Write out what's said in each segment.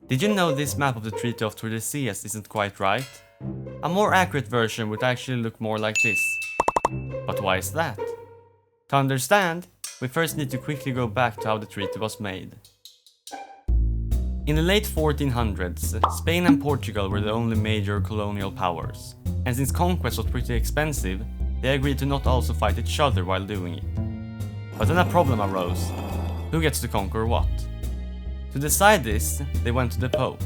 Did you know this map of the Treaty of Tordesillas isn't quite right? A more accurate version would actually look more like this. But why is that? To understand, we first need to quickly go back to how the treaty was made. In the late 1400s, Spain and Portugal were the only major colonial powers, and since conquest was pretty expensive, they agreed to not also fight each other while doing it. But then a problem arose. Who gets to conquer what? To decide this, they went to the Pope.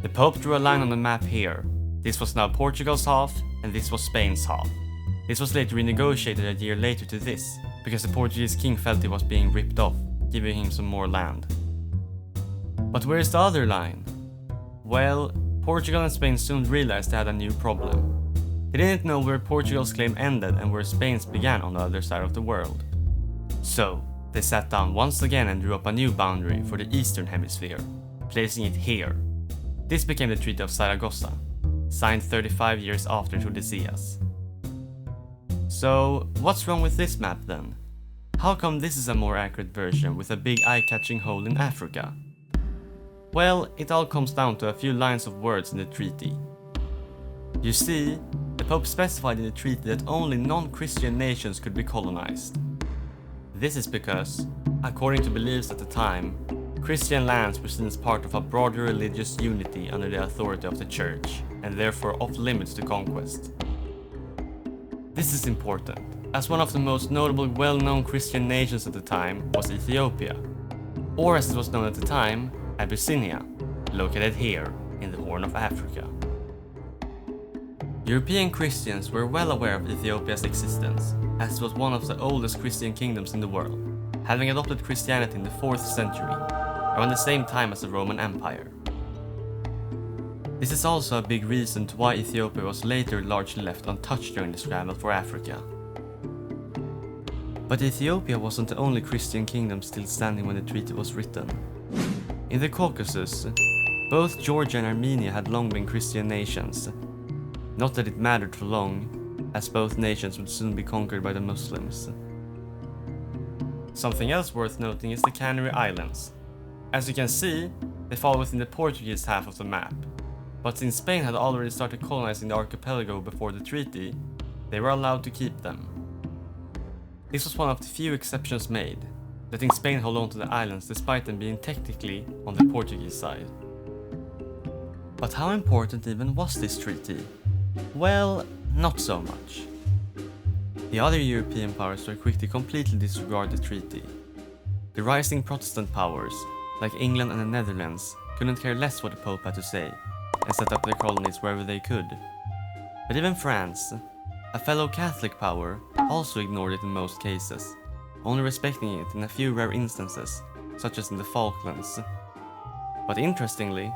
The Pope drew a line on the map here. This was now Portugal's half, and this was Spain's half. This was later renegotiated a year later to this, because the Portuguese king felt he was being ripped off, giving him some more land. But where's the other line? Well, Portugal and Spain soon realized they had a new problem. They didn't know where Portugal's claim ended and where Spain's began on the other side of the world. So, they sat down once again and drew up a new boundary for the Eastern Hemisphere, placing it here. This became the Treaty of Zaragoza, signed 35 years after Tordesillas. So, what's wrong with this map then? How come this is a more accurate version with a big eye-catching hole in Africa? Well, it all comes down to a few lines of words in the treaty. You see, the Pope specified in the treaty that only non-Christian nations could be colonized. This is because, according to beliefs at the time, Christian lands were seen as part of a broader religious unity under the authority of the Church, and therefore off limits to conquest. This is important, as one of the most notable well-known Christian nations at the time was Ethiopia, or as it was known at the time, Abyssinia, located here in the Horn of Africa. European Christians were well aware of Ethiopia's existence, as it was one of the oldest Christian kingdoms in the world, having adopted Christianity in the 4th century, around the same time as the Roman Empire. This is also a big reason to why Ethiopia was later largely left untouched during the scramble for Africa. But Ethiopia wasn't the only Christian kingdom still standing when the treaty was written. In the Caucasus, both Georgia and Armenia had long been Christian nations. Not that it mattered for long, as both nations would soon be conquered by the Muslims. Something else worth noting is the Canary Islands. As you can see, they fall within the Portuguese half of the map, but since Spain had already started colonizing the archipelago before the treaty, they were allowed to keep them. This was one of the few exceptions made, letting Spain hold on to the islands despite them being technically on the Portuguese side. But how important even was this treaty? Well, not so much. The other European powers were quick to completely disregard the treaty. The rising Protestant powers, like England and the Netherlands, couldn't care less what the Pope had to say, and set up their colonies wherever they could. But even France, a fellow Catholic power, also ignored it in most cases, only respecting it in a few rare instances, such as in the Falklands. But interestingly,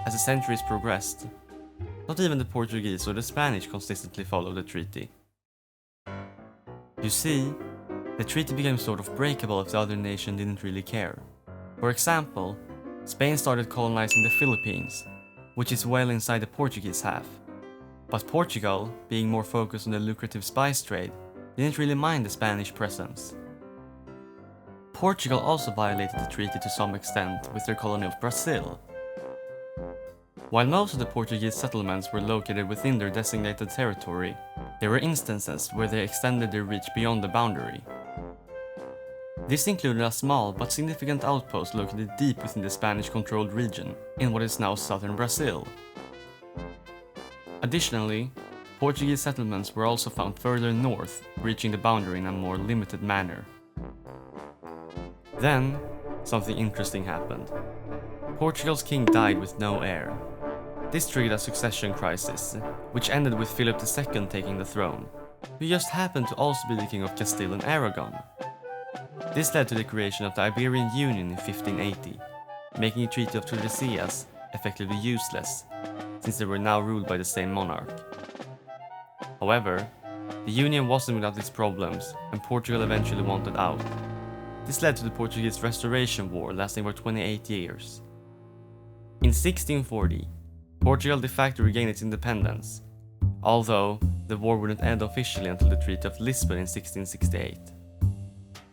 as the centuries progressed, not even the Portuguese or the Spanish consistently followed the treaty. You see, the treaty became sort of breakable if the other nation didn't really care. For example, Spain started colonizing the Philippines, which is well inside the Portuguese half. But Portugal, being more focused on the lucrative spice trade, didn't really mind the Spanish presence. Portugal also violated the treaty to some extent with their colony of Brazil. While most of the Portuguese settlements were located within their designated territory, there were instances where they extended their reach beyond the boundary. This included a small but significant outpost located deep within the Spanish-controlled region in what is now southern Brazil. Additionally, Portuguese settlements were also found further north, reaching the boundary in a more limited manner. Then, something interesting happened. Portugal's king died with no heir. This triggered a succession crisis, which ended with Philip II taking the throne, who just happened to also be the king of Castile and Aragon. This led to the creation of the Iberian Union in 1580, making the Treaty of Tordesillas effectively useless, since they were now ruled by the same monarch. However, the Union wasn't without its problems, and Portugal eventually wanted out. This led to the Portuguese Restoration War lasting for 28 years. In 1640, Portugal de facto regained its independence, although the war wouldn't end officially until the Treaty of Lisbon in 1668.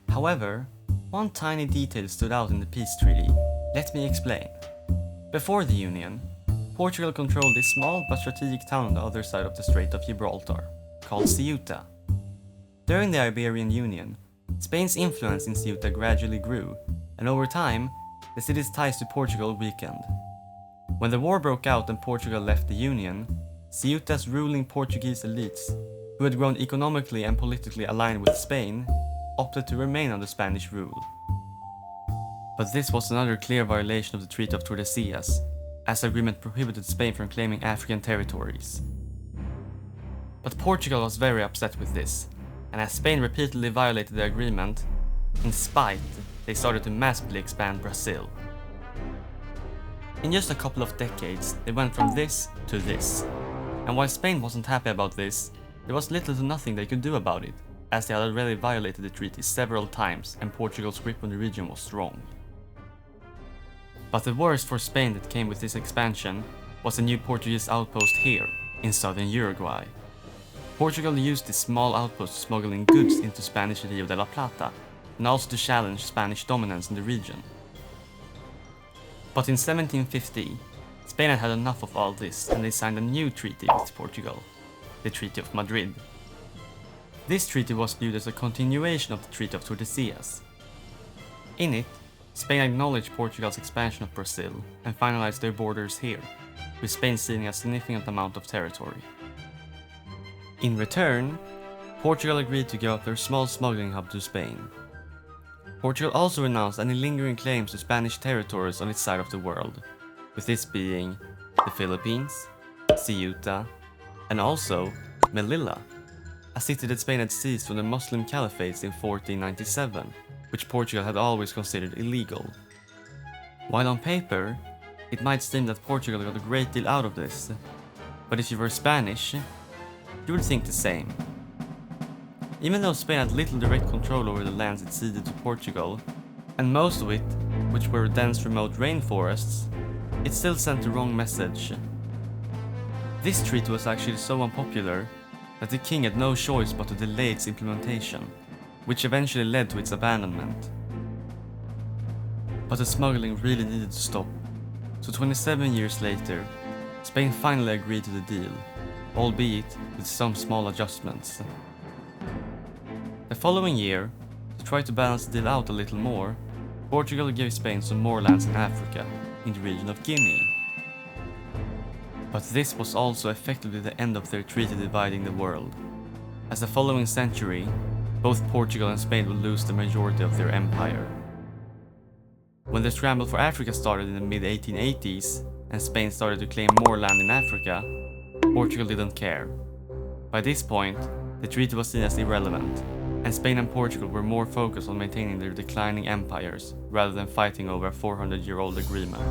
However, one tiny detail stood out in the peace treaty. Let me explain. Before the Union, Portugal controlled a small but strategic town on the other side of the Strait of Gibraltar, called Ceuta. During the Iberian Union, Spain's influence in Ceuta gradually grew, and over time, the city's ties to Portugal weakened. When the war broke out and Portugal left the Union, Ceuta's ruling Portuguese elites, who had grown economically and politically aligned with Spain, opted to remain under Spanish rule. But this was another clear violation of the Treaty of Tordesillas, as the agreement prohibited Spain from claiming African territories. But Portugal was very upset with this, and as Spain repeatedly violated the agreement, in spite, they started to massively expand Brazil. In just a couple of decades, they went from this to this, and while Spain wasn't happy about this, there was little to nothing they could do about it, as they had already violated the treaty several times and Portugal's grip on the region was strong. But the worst for Spain that came with this expansion was a new Portuguese outpost here, in southern Uruguay. Portugal used this small outpost to smuggle in goods into Spanish Rio de la Plata, and also to challenge Spanish dominance in the region. But in 1750, Spain had had enough of all this and they signed a new treaty with Portugal, the Treaty of Madrid. This treaty was viewed as a continuation of the Treaty of Tordesillas. In it, Spain acknowledged Portugal's expansion of Brazil and finalized their borders here, with Spain ceding a significant amount of territory. In return, Portugal agreed to give up their small smuggling hub to Spain. Portugal also renounced any lingering claims to Spanish territories on its side of the world, with this being the Philippines, Ceuta, and also Melilla, a city that Spain had seized from the Muslim caliphates in 1497, which Portugal had always considered illegal. While on paper, it might seem that Portugal got a great deal out of this, but if you were Spanish, you would think the same. Even though Spain had little direct control over the lands it ceded to Portugal, and most of it, which were dense remote rainforests, it still sent the wrong message. This treaty was actually so unpopular that the king had no choice but to delay its implementation, which eventually led to its abandonment. But the smuggling really needed to stop, so 27 years later, Spain finally agreed to the deal, albeit with some small adjustments. The following year, to try to balance the deal out a little more, Portugal gave Spain some more lands in Africa, in the region of Guinea. But this was also effectively the end of their treaty dividing the world, as the following century, both Portugal and Spain would lose the majority of their empire. When the scramble for Africa started in the mid-1880s, and Spain started to claim more land in Africa, Portugal didn't care. By this point, the treaty was seen as irrelevant, and Spain and Portugal were more focused on maintaining their declining empires rather than fighting over a 400-year-old agreement.